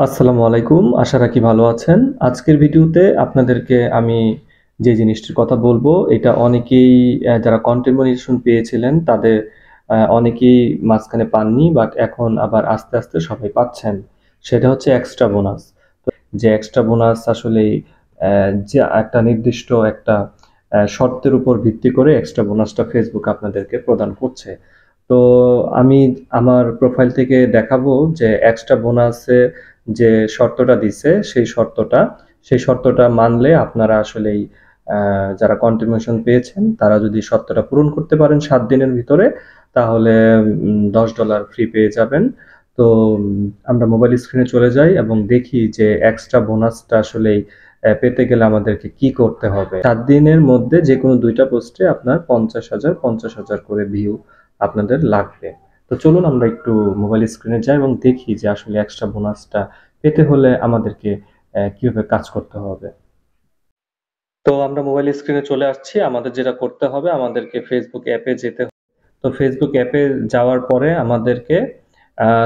আসসালামু আলাইকুম। আশা রাখি ভালো আছেন। আজকের ভিডিওতে আপনাদেরকে আমি যে জিনিসটির কথা বলবো, এটা অনেকেই যারা কন্টেন্ট মনিটাইজেশন পেয়েছিলেন তাদের অনেকেই মাঝখানে পাননি, বাট এখন আবার আস্তে, আস্তে সবাই পাচ্ছেন। সেটা হচ্ছে এক্সট্রা বোনাস। যে এক্সট্রা বোনাস আসলেই যে একটা নির্দিষ্ট একটা শর্তের উপর ভিত্তি করে এক্সট্রা বোনাসটা ফেসবুক আপনাদেরকে প্রদান করছে। তো আমি আমার প্রোফাইল থেকে দেখাবো যে এক্সট্রা বোনাসে যে শর্তটা দিছে সেই শর্তটা মানলে আপনারা আসলেই যারা কন্টিনিউশন পেয়েছেন তারা যদি শর্তটা পূরণ করতে পারেন 7 দিনের ভিতরে, তাহলে $10 ফ্রি পেয়ে যাবেন। তো আমরা মোবাইল স্ক্রিনে চলে যাই এবং দেখি যে এক্সট্রা বোনাসটা আসলেই পেতে গেলে আমাদেরকে কি করতে হবে। 7 দিনের মধ্যে যে কোনো 2টা পোস্টে আপনার 50,000 করে ভিউ আপনাদের লাগবে। তো চলুন আমরা একটু মোবাইল স্ক্রিনে যাই এবং দেখি যে আসলে এক্সট্রা বোনাসটা পেতে হলে আমাদেরকে কিভাবে কাজ করতে হবে। তো আমরা মোবাইল স্ক্রিনে চলে আসছি। আমাদের যেটা করতে হবে, আমাদেরকে ফেসবুক অ্যাপে যেতে হবে। তো ফেসবুক অ্যাপে যাওয়ার পরে আমাদেরকে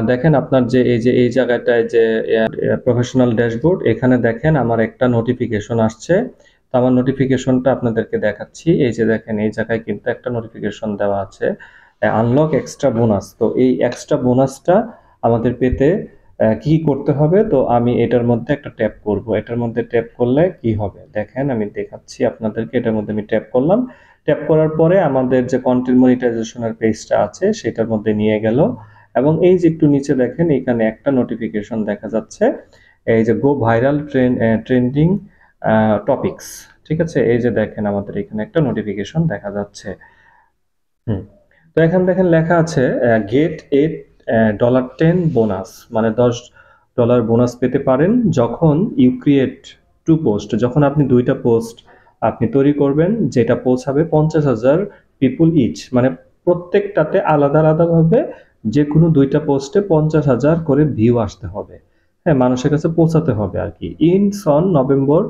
দেখেন আপনার যে এই জায়গাটায় যে প্রফেশনাল ড্যাশবোর্ড, এখানে দেখেন আমার একটা নোটিফিকেশন আসছে। তো আমার নোটিফিকেশনটা আপনাদেরকে দেখাচ্ছি। এই যে দেখেন এই জায়গায় কিন্তু একটা নোটিফিকেশন দেওয়া আছে, আনলক এক্সট্রা বোনাস। তো এই এক্সট্রা বোনাসটা আমাদের পেতে কি করতে হবে? তো আমি এটার মধ্যে একটা ট্যাপ করব। এটার মধ্যে ট্যাপ করলে কি হবে দেখেন, আমি দেখাচ্ছি আপনাদেরকে। এটার মধ্যে আমি ট্যাপ করলাম। ট্যাপ করার পরে আমাদের যে কন্টেন্ট মনিটাইজেশনের পেজটা আছে সেটার মধ্যে নিয়ে গেল, এবং এই যে একটু নিচে দেখেন এখানে একটা নোটিফিকেশন দেখা যাচ্ছে, এই যে গো ভাইরাল ট্রেন্ডিং টপিকস। ঠিক আছে, এই যে দেখেন আমাদের এখানে একটা নোটিফিকেশন দেখা যাচ্ছে। হুম। তো এখানে দেখেন লেখা আছে গেট $10 বোনাস, মানে $10 বোনাস পেতে পারেন যখন ইউ ক্রিয়েট 2 পোস্ট, যখন আপনি 2টা পোস্ট আপনি তৈরি করবেন যেটা পৌঁছাবে 50,000 পিপুল ইচ, মানে প্রত্যেকটাতে আলাদা আলাদাভাবে যে কোনো 2টা পোস্টে 50,000 করে ভিউ আসতে হবে। হ্যাঁ, মানুষের কাছে পৌঁছাতে হবে আর কি। ইন সন নভেম্বর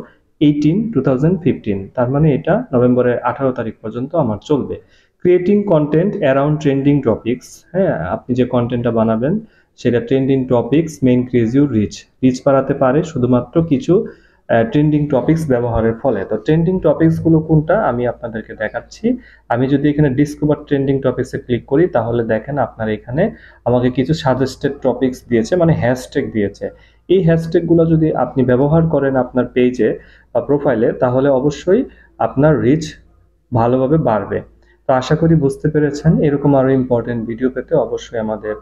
18, 2015, তার মানে এটা নভেম্বরের 18 তারিখ পর্যন্ত আমার চলবে। Creating content around trending topics. হ্যাঁ, আপনি যে কন্টেন্টটা বানাবেন সেটা ট্রেন্ডিং টপিকস মেইন ক্রিজ ইউর রিচ বাড়াতে পারে শুধুমাত্র কিছু ট্রেন্ডিং টপিকস ব্যবহারের ফলে। তো ট্রেন্ডিং টপিকসগুলো কোনটা আমি আপনাদেরকে দেখাচ্ছি। আমি যদি এখানে ডিসকভার ট্রেন্ডিং টপিকসে ক্লিক করি তাহলে দেখেন আপনার এখানে আমাকে কিছু সাজেস্টেড টপিকস দিয়েছে, মানে হ্যাশট্যাগ দিয়েছে। এই হ্যাশট্যাগুলো যদি আপনি ব্যবহার করেন আপনার পেজে বা প্রোফাইলে, তাহলে অবশ্যই আপনার রিচ ভালোভাবে বাড়বে। তো আশা করি বুঝতে পেরেছেন। এরকম আরো ইম্পর্টেন্ট ভিডিও পেতে অবশ্যই আমাদের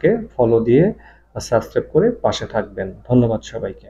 কে ফলো দিয়ে সাবস্ক্রাইব করে পাশে থাকবেন। ধন্যবাদ সবাইকে।